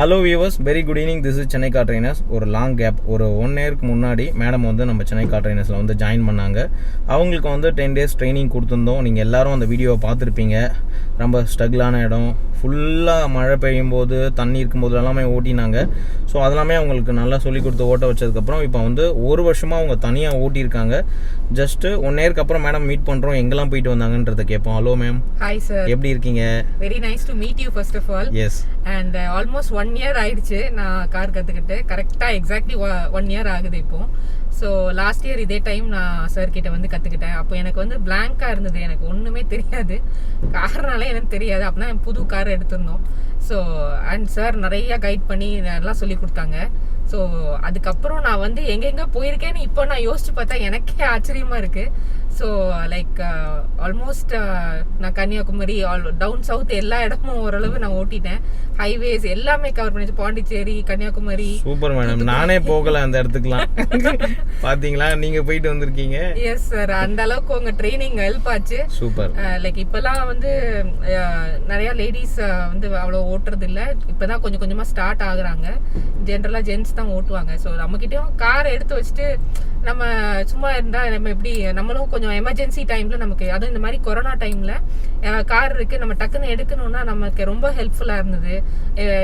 Hello viewers, very good evening. This is Chennai car trainers. ஒரு long gap, ஒரு 1 இயருக்கு முன்னாடி மேடம் வந்து நம்ம சென்னை கார் ட்ரைனர்ஸில் வந்து ஜாயின் பண்ணாங்க. அவங்களுக்கு வந்து 10 days ட்ரைனிங் கொடுத்துருந்தோம். நீங்கள் எல்லாரும் அந்த வீடியோவை பார்த்துருப்பீங்க. ரொம்ப ஸ்ட்ரகிளான இடம், ஃபுல்லாக மழை பெய்யும் போது தண்ணி இருக்கும்போது எல்லாமே ஓட்டினாங்க. ஸோ அதெல்லாமே அவங்களுக்கு நல்லா சொல்லி கொடுத்து ஓட்ட வச்சதுக்கப்புறம் இப்போ வந்து 1 வருஷமாக அவங்க தனியாக ஓட்டியிருக்காங்க. ஜஸ்ட்டு 1 இயருக்கு அப்புறம் மேடம் மீட் பண்ணுறோம், எங்கெல்லாம் போயிட்டு வந்தாங்கன்றதை கேட்போம். Hello ma'am. ஹாய் சார், எப்படி இருக்கீங்க? Very nice to meet you first of all. Yes. And almost 1 year ஆயிடுச்சு நான் கார் கற்றுக்கிட்டு. கரெக்டாக எக்ஸாக்ட்லி 1 year ஆகுது இப்போ. ஸோ லாஸ்ட் இயர் இதே டைம் நான் சார் கிட்ட வந்து கற்றுக்கிட்டேன். அப்போ எனக்கு வந்து பிளாங்காக இருந்தது, எனக்கு ஒன்றுமே தெரியாது, கார்னாலே எனக்கு தெரியாது. அப்படின்னா புது கார் எடுத்திருந்தோம். ஸோ அண்ட் சார் நிறைய கைட் பண்ணி நல்லா சொல்லி கொடுத்தாங்க. ஸோ அதுக்கப்புறம் நான் வந்து எங்கெங்கே போயிருக்கேன்னு இப்போ நான் யோசிச்சு பார்த்தா எனக்கே ஆச்சரியமாக இருக்குது. ஸோ லைக் ஆல்மோஸ்ட் நான் கன்னியாகுமரி டவுன் சவுத் எல்லா இடமும் ஓரளவு நான் ஓட்டிட்டேன். ஹைவேஸ் எல்லாமே கவர் பண்ணிச்சு. பாண்டிச்சேரி, கன்னியாகுமரி. சூப்பர் மேடம், நானே போகல அந்த இடத்துக்குலாம். பாத்தீங்களா, நீங்க போயிட்டு வந்திருக்கீங்க. எஸ் சார், அந்த அளவுக்கு உங்க ட்ரைனிங் ஹெல்ப் ஆச்சு. சூப்பர். லைக் இப்பெல்லாம் வந்து நிறைய லேடிஸ் வந்து அவ்வளோ ஓட்டுறது இல்லை. இப்பதான் கொஞ்சம் கொஞ்சமா ஸ்டார்ட் ஆகுறாங்க. ஜென்ரலா ஜென்ட்ஸ் தான் ஓட்டுவாங்க. ஸோ நம்மகிட்டயும் கார் எடுத்து வச்சுட்டு நம்ம சும்மா இருந்தா நம்ம எப்படி, நம்மளும் கொஞ்சம் எமர்ஜென்சி டைம்ல நமக்கு, அதுவும் இந்த மாதிரி கொரோனா டைம்ல கார் இருக்கு, நம்ம டக்குன்னு எடுக்கணும்னா நமக்கு ரொம்ப ஹெல்ப்ஃபுல்லா இருந்தது.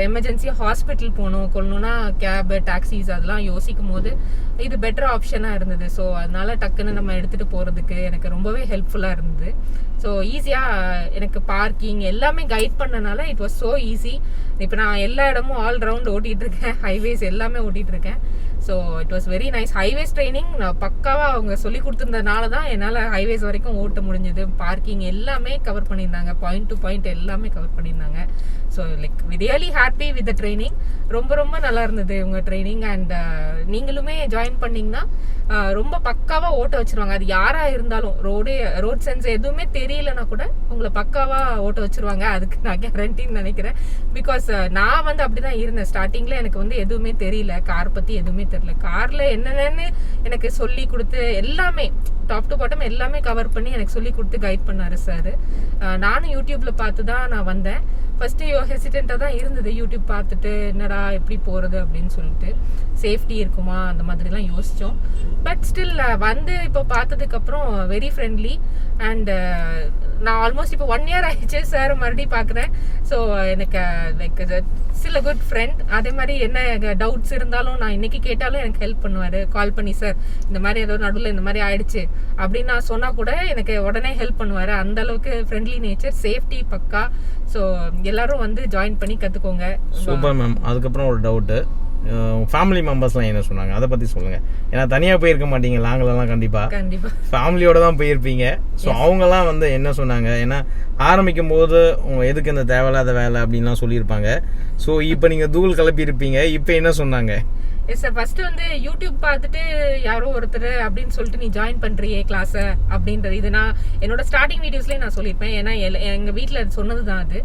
எமர்ஜென்சியா ஹாஸ்பிட்டல் போகணும் கொள்ளணும்னா கேப், டாக்ஸிஸ் அதெல்லாம் யோசிக்கும் போது இது பெட்டர் ஆப்ஷனா இருந்தது. ஸோ அதனால டக்குன்னு நம்ம எடுத்துட்டு போறதுக்கு எனக்கு ரொம்பவே ஹெல்ப்ஃபுல்லா இருந்தது. ஸோ ஈஸியா எனக்கு பார்க்கிங் எல்லாமே கைட் பண்ணனால இட் வாஸ் ஸோ ஈஸி. இப்போ நான் எல்லா இடமும் ஆல் ரவுண்ட் ஓட்டிட்டு இருக்கேன், ஹைவேஸ் எல்லாமே ஓட்டிட்டு இருக்கேன். So it was very nice. Highways training நான் பக்காவாக அவங்க சொல்லி கொடுத்துருந்ததுனால தான் என்னால் ஹைவேஸ் வரைக்கும் ஓட்ட முடிஞ்சது. பார்க்கிங் எல்லாமே கவர் பண்ணியிருந்தாங்க, பாயிண்ட் டு பாயிண்ட் எல்லாமே கவர் பண்ணியிருந்தாங்க. So like really happy with the training. ரொம்ப ரொம்ப நல்லா இருந்தது உங்கள் ட்ரைனிங். அண்ட் நீங்களுமே ஜாயின் பண்ணிங்கன்னா ரொம்ப பக்காவாக ஓட்ட வச்சிருவாங்க. அது யாராக இருந்தாலும், ரோட் சென்ஸ் எதுவுமே தெரியலனா கூட உங்களை பக்காவாக ஓட்ட வச்சிருவாங்க. அதுக்கு நான் கேரண்டின்னு நினைக்கிறேன். பிகாஸ் நான் வந்து அப்படி தான் இருந்தேன் ஸ்டார்டிங்கில். எனக்கு வந்து எதுவுமே தெரியல, கார் பற்றி எதுவுமே தெரியல. காரில் என்னென்னு எனக்கு சொல்லி கொடுத்து எல்லாமே டாப் டு பாட்டம் எல்லாமே கவர் பண்ணி எனக்கு சொல்லி கொடுத்து கைட் பண்ணாரு சார். நானும் யூடியூப்ல பார்த்து தான் நான் வந்தேன். ஃபர்ஸ்ட் ஹெசிடென்ட்டாக தான் இருந்தது, யூடியூப் பார்த்துட்டு என்னடா எப்படி போகிறது அப்படின்னு சொல்லிட்டு, சேஃப்டி இருக்குமா அந்த மாதிரிலாம் யோசித்தோம். பட் ஸ்டில் வந்து இப்போ பார்த்ததுக்கப்புறம் வெரி ஃப்ரெண்ட்லி. அண்ட் நான் ஆல்மோஸ்ட் இப்போ 1 year ஆயிடுச்சு சார் மறுபடியும் பார்க்குறேன். ஸோ எனக்கு like still a good friend. அதே மாதிரி என்ன டவுட்ஸ் இருந்தாலும் நான் இன்னைக்கு கேட்டாலும் எனக்கு ஹெல்ப் பண்ணுவார். கால் பண்ணி சார் இந்த மாதிரி ஏதோ நடுவில் இந்த மாதிரி ஆயிடுச்சு அப்படின்னு நான் சொன்னால் கூட எனக்கு உடனே ஹெல்ப் பண்ணுவார். அந்த அளவுக்கு ஃப்ரெண்ட்லி நேச்சர், சேஃப்டி பக்கா. ஸோ எல்லாரும் வந்து ஜாயின் பண்ணி கற்றுக்கோங்க. Super ma'am. அதுக்கப்புறம் ஒரு டவுட்டு, ஃபேமிலி மெம்பர்ஸ்லாம் என்ன சொன்னாங்க அதை பற்றி சொல்லுங்கள். ஏன்னா தனியாக போயிருக்க மாட்டீங்க லாங்கிலலாம், கண்டிப்பாக ஃபேமிலியோட தான் போயிருப்பீங்க. ஸோ அவங்கெல்லாம் வந்து என்ன சொன்னாங்க? ஏன்னா ஆரம்பிக்கும் போது எதுக்கு இந்த தேவையில்லாத வேலை அப்படின்லாம் சொல்லியிருப்பாங்க. ஸோ இப்போ நீங்கள் தூள் கிளப்பியிருப்பீங்க, இப்போ என்ன சொன்னாங்க? எஸ் சார், ஃபர்ஸ்ட் வந்து யூடியூப் பார்த்துட்டு யாரோ ஒருத்தர் அப்படின்னு சொல்லிட்டு நீ ஜாயின் பண்றியே கிளாஸை அப்படின்றது, இது நான் என்னோட ஸ்டார்டிங் வீடியோஸ்லேயே நான் சொல்லியிருப்பேன். ஏன்னா எங்கள் வீட்டில் சொன்னது தான் அது.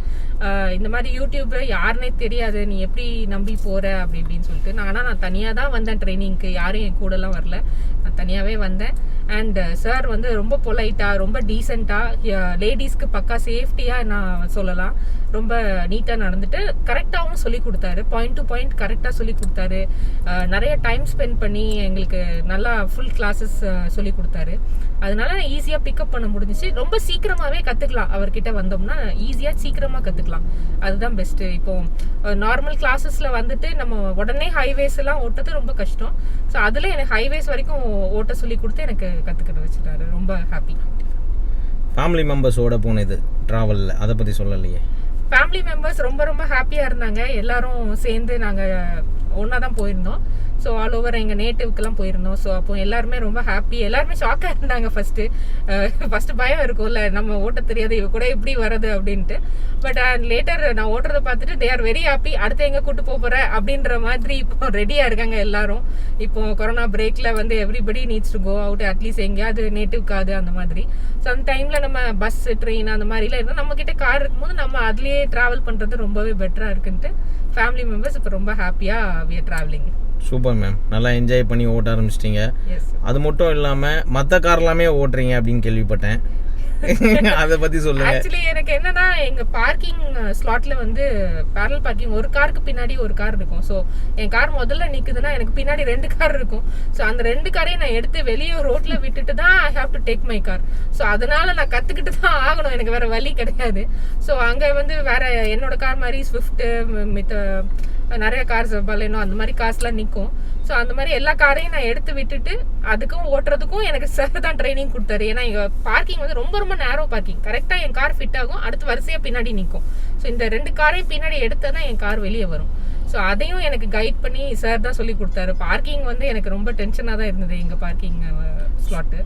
இந்த மாதிரி யூடியூப் யாருன்னே தெரியாது, நீ எப்படி நம்பி போற அப்படி இப்படின்னு சொல்லிட்டு. நான் தனியாக தான் வந்தேன் ட்ரைனிங்க்கு, யாரும் என் கூடலாம் வரல, நான் தனியாகவே வந்தேன். அண்ட் சார் வந்து ரொம்ப பொலைட்டாக, ரொம்ப டீசெண்டாக, லேடிஸ்க்கு பக்கா சேஃப்டியாக நான் சொல்லலாம், ரொம்ப நீட்டாக நடந்துட்டு கரெக்டாகவும் சொல்லி கொடுத்தாரு. பாயிண்ட் டு பாயிண்ட் கரெக்டாக சொல்லி கொடுத்தாரு. நிறைய டைம் ஸ்பெண்ட் பண்ணி எங்களுக்கு நல்லா ஃபுல் கிளாஸஸ் சொல்லி கொடுத்தாரு. அதனால ஈஸியாக பிக்கப் பண்ண முடிஞ்சிச்சு. ரொம்ப சீக்கிரமாகவே கற்றுக்கலாம், அவர்கிட்ட வந்தோம்னா ஈஸியாக சீக்கிரமாக கற்றுக்கலாம். அதுதான் பெஸ்ட்டு. இப்போ நார்மல் கிளாஸஸில் வந்துட்டு நம்ம உடனே ஹைவேஸ் எல்லாம் ஓட்டுறது ரொம்ப கஷ்டம். ஸோ அதில் எனக்கு ஹைவேஸ் வரைக்கும் ஓட்ட சொல்லி கொடுத்து எனக்கு கற்றுக்கிட்டு வச்சுட்டாரு. ரொம்ப ஹாப்பி. ஃபேமிலி மெம்பர்ஸோட போனது ட்ராவலில் அதை பற்றி சொல்லலையே? ஃபேமிலி மெம்பர்ஸ் ரொம்ப ரொம்ப ஹாப்பியாக இருந்தாங்க. எல்லாரும் சேர்ந்து நாங்கள் ஒன்றா தான் போயிருந்தோம். ஸோ ஆல் ஓவர் எங்கள் நேட்டிவ்க்கெல்லாம் போயிருந்தோம். ஸோ அப்போ எல்லாருமே ரொம்ப ஹாப்பி. எல்லாருமே ஷாக்காக இருந்தாங்க. ஃபஸ்ட்டு பயம் இருக்கும்ல, நம்ம ஓட்ட தெரியாது, இவ கூட எப்படி வர்றது அப்படின்ட்டு. பட் லேட்டர் நான் ஓட்டுறதை பார்த்துட்டு தே ஆர் வெரி ஹாப்பி. அடுத்து எங்கே கூட்டு போகிற அப்படின்ற மாதிரி இப்போ ரெடியாக இருக்காங்க எல்லாரும். இப்போ கொரோனா பிரேக்கில் வந்து everybody needs to go out, at least எங்கேயாவது நேட்டிவ்க்காது அந்த மாதிரி. ஸோ அந்த டைமில் நம்ம பஸ், ட்ரெயின் அந்த மாதிரிலாம் இருந்தால் நம்மக்கிட்ட கார் இருக்கும்போது நம்ம அதுலேயே ட்ராவல் பண்ணுறது ரொம்பவே பெட்டராக இருக்குன்ட்டு ஃபேமிலி மெம்பர்ஸ் இப்போ ரொம்ப ஹாப்பியாக we are travelling. Super ma'am, நல்லா என்ஜாய் பண்ணி ஓட்ட ஆரம்பிச்சிட்டிங்க. அது மட்டும் இல்லாமல் மற்ற கார்லாமே ஓட்டுறீங்க அப்படின்னு கேள்விப்பட்டேன். அதை பத்தி சொல்லுங்க. ஆக்சுவலி எனக்கு என்னன்னா எங்க பார்க்கிங் ஸ்லாட்ல வந்து பேரல் பார்க்கிங், ஒரு காருக்கு பின்னாடி ஒரு கார் இருக்கும். ஸோ என் கார் முதல்ல நிக்குதுன்னா எனக்கு பின்னாடி 2 கார் இருக்கும். ஸோ அந்த 2 காரையும் நான் எடுத்து வெளியே ரோட்ல விட்டுட்டு தான் I have to take my car. So அதனால நான் கத்துக்கிட்டு தான் ஆகணும், எனக்கு வேற வழி கிடையாது. ஸோ அங்க வந்து வேற என்னோட கார் மாதிரி ஸ்விஃப்ட் மித்த நிறைய கார்ஸ் பலேனோ அந்த மாதிரி கார்ஸ்லாம் நிற்கும். ஸோ அந்த மாதிரி எல்லா காரையும் நான் எடுத்து விட்டுட்டு அதுக்கும் ஓட்டுறதுக்கும் எனக்கு சார் தான் ட்ரைனிங் கொடுத்தாரு. ஏன்னா எங்க பார்க்கிங் வந்து ரொம்ப ரொம்ப நேரோ பார்க்கிங், கரெக்டாக என் கார் ஃபிட் ஆகும், அடுத்து வரிசையாக பின்னாடி நிற்கும். ஸோ இந்த 2 காரையும் பின்னாடி எடுத்தால் தான் என் கார் வெளியே வரும். ஸோ அதையும் எனக்கு கைட் பண்ணி சார் தான் சொல்லி கொடுத்தாரு. பார்க்கிங் வந்து எனக்கு ரொம்ப டென்ஷனாக தான் இருந்தது எங்க பார்க்கிங் ஸ்லாட்டு.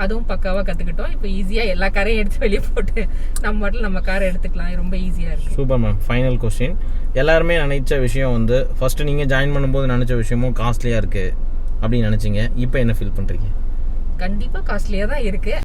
அதுவும் பக்காவாக கற்றுக்கிட்டோம். இப்போ ஈஸியாக எல்லா காரையும் எடுத்து வெளியே போட்டு நம்ம மட்டும் நம்ம காரை எடுத்துக்கலாம், ரொம்ப ஈஸியாக இருக்கு. Super ma'am. ஃபைனல் கொஸ்டின், எல்லாருமே நினைச்ச விஷயம் வந்து ஃபர்ஸ்ட் நீங்கள் ஜாயின் பண்ணும்போது நினச்ச விஷயமும் காஸ்ட்லியாக இருக்குது அப்படின்னு நினச்சிங்க, இப்போ என்ன ஃபீல் பண்ணுறீங்க? கண்டிப்பாக காஸ்ட்லியாக தான் இருக்குது.